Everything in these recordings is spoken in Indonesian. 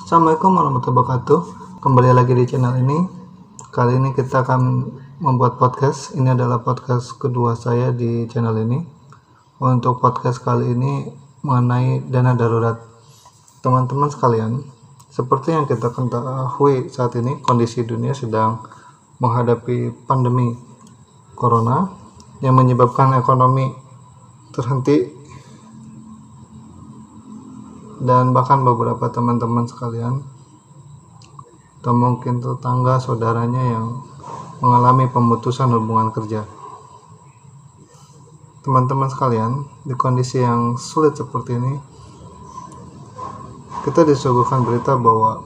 Assalamualaikum warahmatullahi wabarakatuh. Kembali lagi di channel ini. Kali ini kita akan membuat podcast. Ini adalah podcast kedua saya di channel ini. Untuk podcast kali ini mengenai dana darurat. Teman-teman sekalian, seperti yang kita ketahui saat ini, kondisi dunia sedang menghadapi pandemi corona yang menyebabkan ekonomi terhenti, dan bahkan beberapa teman-teman sekalian atau mungkin tetangga saudaranya yang mengalami pemutusan hubungan kerja. Teman-teman sekalian, di kondisi yang sulit seperti ini, kita disuguhkan berita bahwa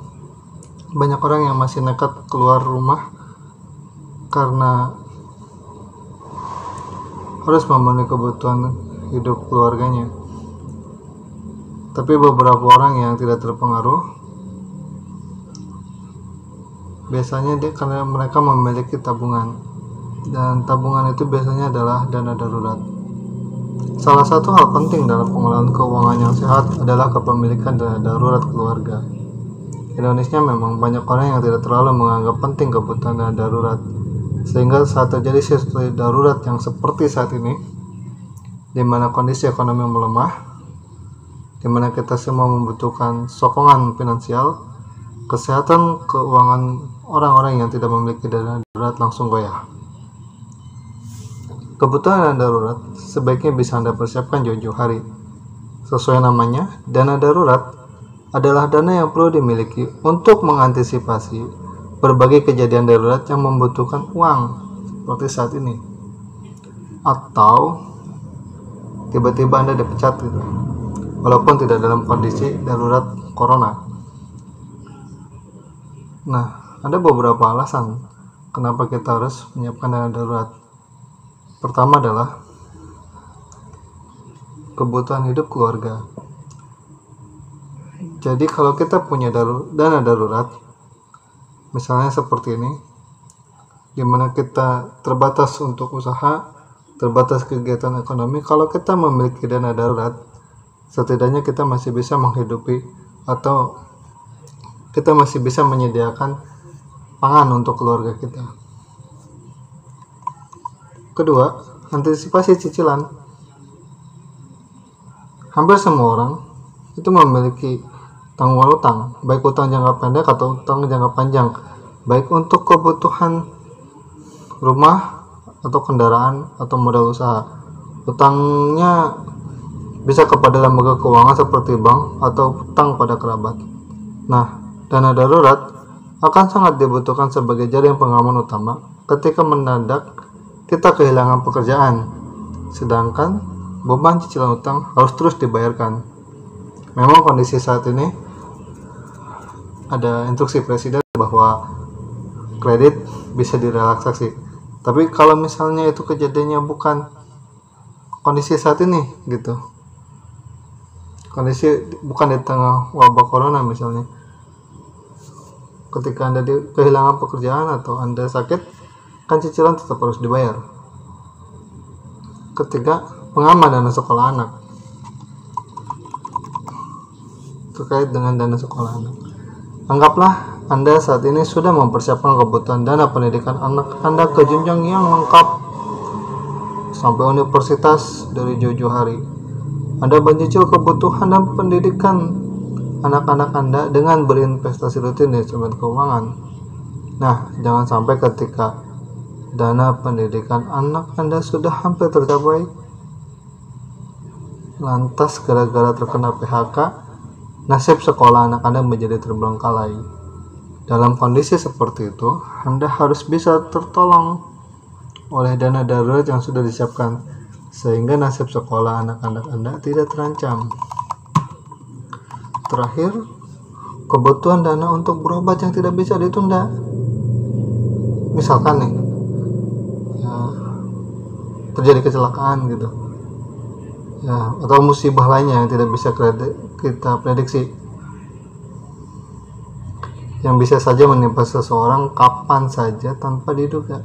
banyak orang yang masih nekat keluar rumah karena harus memenuhi kebutuhan hidup keluarganya. Tapi beberapa orang yang tidak terpengaruh, biasanya karena mereka memiliki tabungan, dan tabungan itu biasanya adalah dana darurat. Salah satu hal penting dalam pengelolaan keuangan yang sehat adalah kepemilikan dana darurat keluarga. Indonesia memang banyak orang yang tidak terlalu menganggap penting kebutuhan dana darurat, sehingga saat terjadi situasi darurat yang seperti saat ini, di mana kondisi ekonomi melemah, di mana kita semua membutuhkan sokongan finansial, kesehatan keuangan orang-orang yang tidak memiliki dana darurat langsung goyah. Kebutuhan dana darurat sebaiknya bisa Anda persiapkan jauh-jauh hari. Sesuai namanya, dana darurat adalah dana yang perlu dimiliki untuk mengantisipasi berbagai kejadian darurat yang membutuhkan uang, seperti saat ini. Atau tiba-tiba Anda dipecat gitu, walaupun tidak dalam kondisi darurat corona. Nah, ada beberapa alasan kenapa kita harus menyiapkan dana darurat. Pertama adalah kebutuhan hidup keluarga. Jadi kalau kita punya dana darurat, misalnya seperti ini, di mana kita terbatas untuk usaha, terbatas kegiatan ekonomi, kalau kita memiliki dana darurat, setidaknya kita masih bisa menghidupi atau kita masih bisa menyediakan pangan untuk keluarga kita. Kedua, antisipasi cicilan. Hampir semua orang itu memiliki tanggungan utang, baik utang jangka pendek atau utang jangka panjang, baik untuk kebutuhan rumah atau kendaraan atau modal usaha. Utangnya bisa kepada lembaga keuangan seperti bank atau utang pada kerabat. Nah, dana darurat akan sangat dibutuhkan sebagai jaring pengaman utama ketika mendadak kita kehilangan pekerjaan, sedangkan beban cicilan utang harus terus dibayarkan. Memang kondisi saat ini ada instruksi presiden bahwa kredit bisa direlaksasi, tapi kalau misalnya itu kejadiannya bukan kondisi saat ini gitu, kondisi bukan di tengah wabah corona misalnya, ketika Anda kehilangan pekerjaan atau Anda sakit, kan cicilan tetap harus dibayar. Ketiga, pengaman dana sekolah anak. Terkait dengan dana sekolah anak, anggaplah Anda saat ini sudah mempersiapkan kebutuhan dana pendidikan anak Anda ke jenjang yang lengkap sampai universitas dari jauh-jauh hari. Anda mencicil kebutuhan dan pendidikan anak-anak Anda dengan berinvestasi rutin di instrumen keuangan. Nah, jangan sampai ketika dana pendidikan anak Anda sudah hampir tercapai, lantas gara-gara terkena PHK, nasib sekolah anak Anda menjadi terbengkalai. Dalam kondisi seperti itu, Anda harus bisa tertolong oleh dana darurat yang sudah disiapkan, sehingga nasib sekolah anak-anak Anda tidak terancam. Terakhir, kebutuhan dana untuk berobat yang tidak bisa ditunda. Misalkan nih, terjadi kecelakaan gitu, ya, atau musibah lainnya yang tidak bisa kita prediksi, yang bisa saja menimpa seseorang kapan saja tanpa diduga.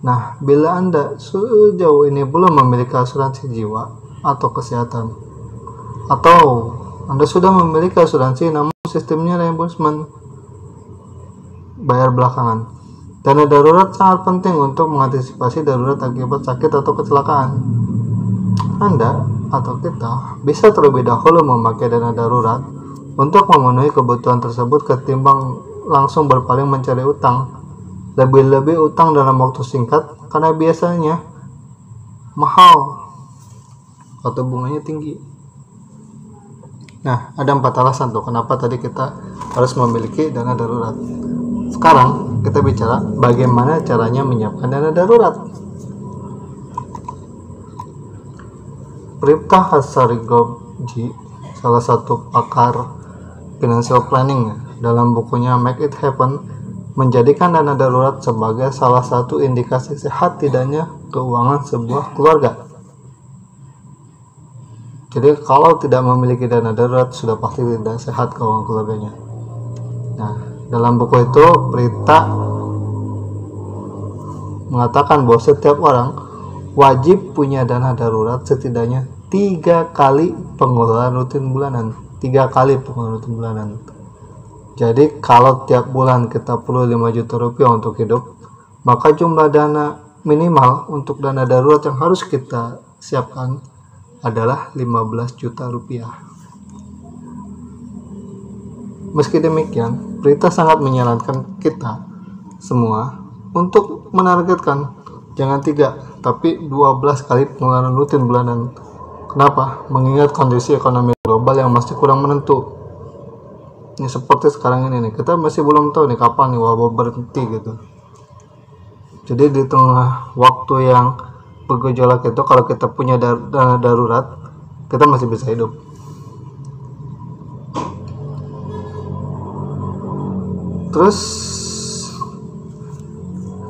Nah, bila Anda sejauh ini belum memiliki asuransi jiwa atau kesehatan, atau Anda sudah memiliki asuransi namun sistemnya reimbursement, bayar belakangan. Dana darurat sangat penting untuk mengantisipasi darurat akibat sakit atau kecelakaan. Anda atau kita bisa terlebih dahulu memakai dana darurat untuk memenuhi kebutuhan tersebut ketimbang langsung berpaling mencari utang. Lebih-lebih utang dalam waktu singkat karena biasanya mahal atau bunganya tinggi. Nah, ada 4 alasan tuh kenapa tadi kita harus memiliki dana darurat. Sekarang kita bicara bagaimana caranya menyiapkan dana darurat. Pripta Hatsarigoji, salah satu pakar financial planning dalam bukunya Make It Happen, menjadikan dana darurat sebagai salah satu indikasi sehat tidaknya keuangan sebuah keluarga. Jadi kalau tidak memiliki dana darurat sudah pasti tidak sehat keuangan keluarganya. Nah, dalam buku itu Prita mengatakan bahwa setiap orang wajib punya dana darurat setidaknya 3 kali pengeluaran rutin bulanan. 3 kali pengeluaran rutin bulanan. Jadi kalau tiap bulan kita perlu 5 juta rupiah untuk hidup, maka jumlah dana minimal untuk dana darurat yang harus kita siapkan adalah 15 juta rupiah. Meski demikian, Prita sangat menyarankan kita semua untuk menargetkan jangan 3, tapi 12 kali pengeluaran rutin bulanan. Kenapa? Mengingat kondisi ekonomi global yang masih kurang menentu. Ini seperti sekarang ini nih, kita masih belum tahu nih kapan nih wabah berhenti gitu. Jadi di tengah waktu yang bergejolak itu, kalau kita punya dana darurat, kita masih bisa hidup. Terus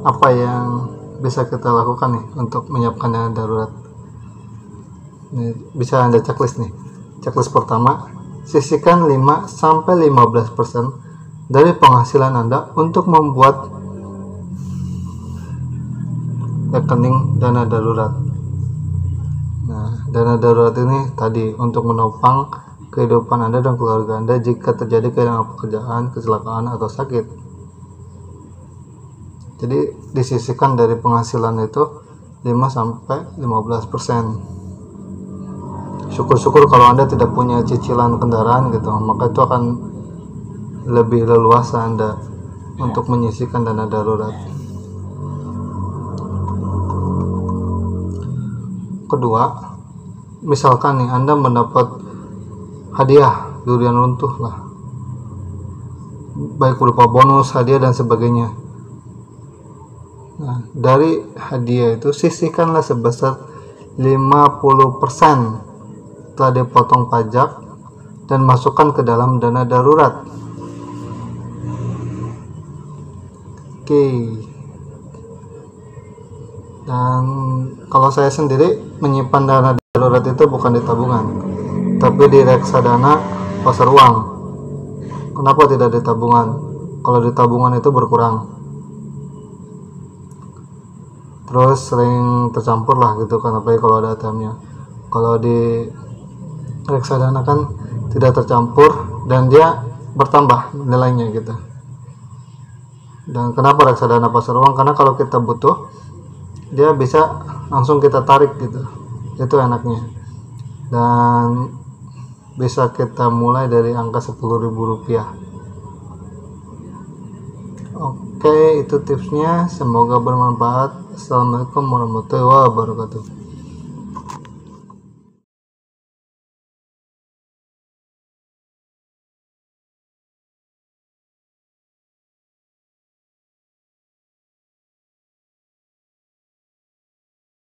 apa yang bisa kita lakukan nih untuk menyiapkan dana darurat? Ini bisa Anda checklist nih. Checklist pertama, sisihkan 5-15% dari penghasilan Anda untuk membuat rekening dana darurat. Nah, dana darurat ini tadi untuk menopang kehidupan Anda dan keluarga Anda jika terjadi kehilangan pekerjaan, kecelakaan, atau sakit. Jadi disisihkan dari penghasilan itu 5-15%. Syukur-syukur kalau Anda tidak punya cicilan kendaraan gitu, maka itu akan lebih leluasa Anda untuk menyisihkan dana darurat. Kedua, misalkan nih Anda mendapat hadiah durian runtuh lah, baik berupa bonus, hadiah, dan sebagainya. Nah, dari hadiah itu sisihkanlah sebesar 50% telah dipotong pajak dan masukkan ke dalam dana darurat. Oke. Dan kalau saya sendiri menyimpan dana darurat itu bukan di tabungan, tapi di reksadana pasar uang. Kenapa tidak di tabungan? Kalau di tabungan itu berkurang, terus sering tercampur lah gitu kan, apalagi kalau ada ATM-nya. Kalau di reksadana kan tidak tercampur dan dia bertambah nilainya gitu. Dan kenapa reksadana pasar uang? Karena kalau kita butuh, dia bisa langsung kita tarik gitu, itu enaknya. Dan bisa kita mulai dari angka 10.000 rupiah. Oke, itu tipsnya, semoga bermanfaat. Assalamualaikum warahmatullahi wabarakatuh.